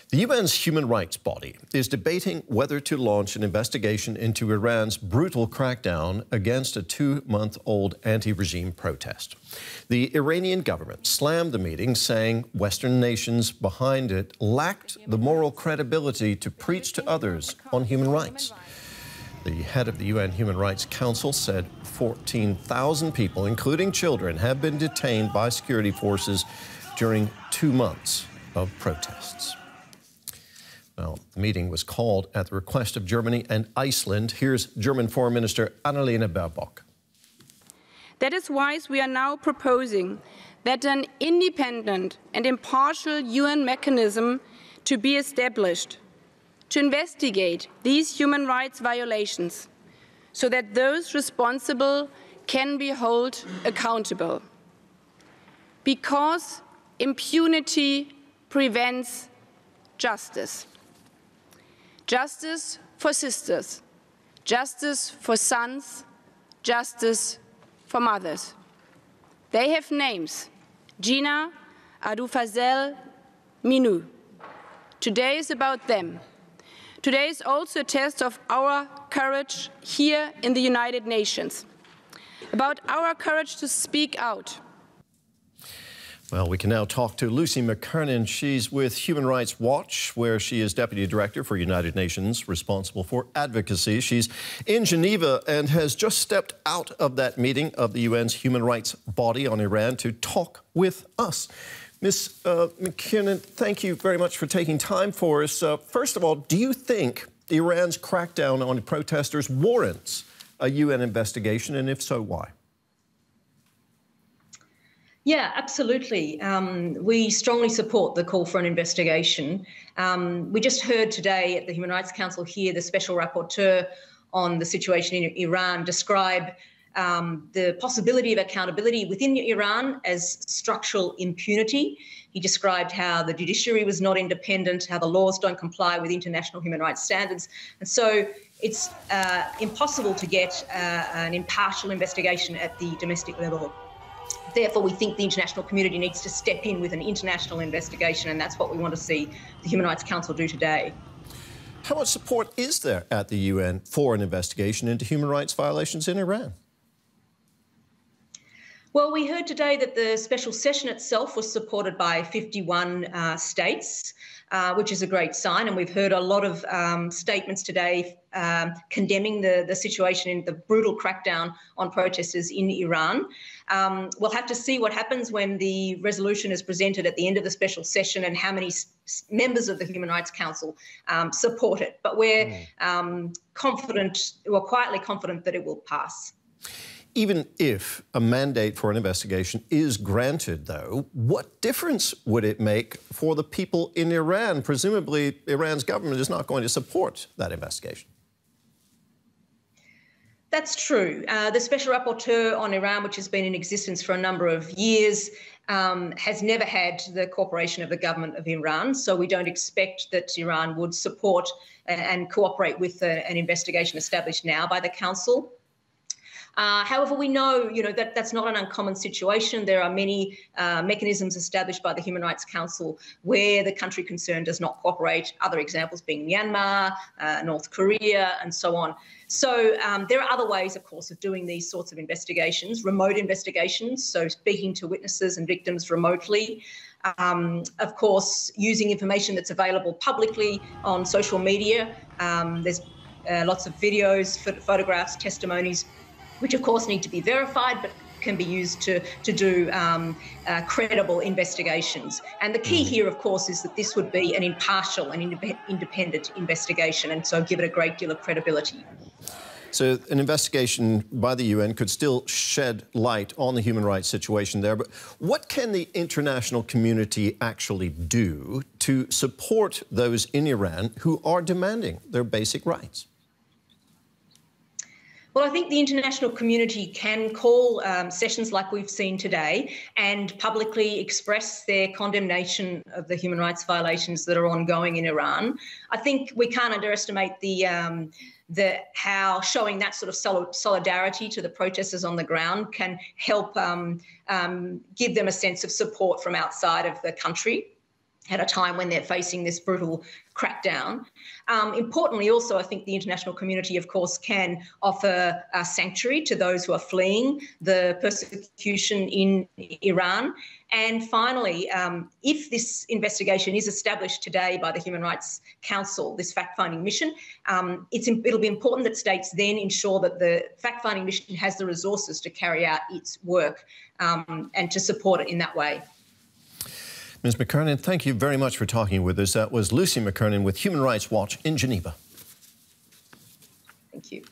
The UN's human rights body is debating whether to launch an investigation into Iran's brutal crackdown against a 2-month-old anti-regime protest. The Iranian government slammed the meeting, saying Western nations behind it lacked the moral credibility to preach to others on human rights. The head of the UN Human Rights Council said 14,000 people, including children, have been detained by security forces during 2 months of protests. Well, the meeting was called at the request of Germany and Iceland. Here's German Foreign Minister Annalena Baerbock. That is why we are now proposing that an independent and impartial UN mechanism to be established to investigate these human rights violations so that those responsible can be held accountable. Because impunity prevents justice. Justice for sisters, justice for sons, justice for mothers. They have names: Gina, Adufazel, Minou. Today is about them. Today is also a test of our courage here in the United Nations, about our courage to speak out. Well, we can now talk to Lucy McKernan. She's with Human Rights Watch, where she is Deputy Director for United Nations, responsible for advocacy. She's in Geneva and has just stepped out of that meeting of the UN's human rights body on Iran to talk with us. Ms. McKernan, thank you very much for taking time for us. First of all, do you think Iran's crackdown on protesters warrants a UN investigation, and if so, why? Yeah, absolutely. We strongly support the call for an investigation. We just heard today at the Human Rights Council here the Special Rapporteur on the situation in Iran describe the possibility of accountability within Iran as structural impunity. He described how the judiciary was not independent, how the laws don't comply with international human rights standards. And so it's impossible to get an impartial investigation at the domestic level. Therefore, we think the international community needs to step in with an international investigation, and that's what we want to see the Human Rights Council do today. How much support is there at the UN for an investigation into human rights violations in Iran? Well, we heard today that the special session itself was supported by 51 states, which is a great sign. And we've heard a lot of statements today condemning the situation in the brutal crackdown on protesters in Iran. We'll have to see what happens when the resolution is presented at the end of the special session and how many members of the Human Rights Council support it. But we're confident, we're quietly confident that it will pass. Even if a mandate for an investigation is granted, though, what difference would it make for the people in Iran? Presumably, Iran's government is not going to support that investigation. That's true. The Special Rapporteur on Iran, which has been in existence for a number of years, has never had the cooperation of the government of Iran. So we don't expect that Iran would support and cooperate with an investigation established now by the Council. However, we know, that that's not an uncommon situation. There are many mechanisms established by the Human Rights Council where the country concerned does not cooperate, other examples being Myanmar, North Korea, and so on. So there are other ways, of course, of doing these sorts of investigations, remote investigations, so speaking to witnesses and victims remotely. Of course, using information that's available publicly on social media. There's lots of videos, photographs, testimonies, which of course need to be verified, but can be used to do credible investigations. And the key here, of course, is that this would be an impartial and independent investigation, and so give it a great deal of credibility. So an investigation by the UN could still shed light on the human rights situation there, but what can the international community actually do to support those in Iran who are demanding their basic rights? Well, I think the international community can call sessions like we've seen today and publicly express their condemnation of the human rights violations that are ongoing in Iran. I think we can't underestimate how showing that sort of solidarity to the protesters on the ground can help give them a sense of support from outside of the country. at a time when they're facing this brutal crackdown. Importantly, also, I think the international community, of course, can offer sanctuary to those who are fleeing the persecution in Iran. And finally, if this investigation is established today by the Human Rights Council, this fact-finding mission, it'll be important that states then ensure that the fact-finding mission has the resources to carry out its work and to support it in that way. Ms. McKernan, thank you very much for talking with us. That was Lucy McKernan with Human Rights Watch in Geneva. Thank you.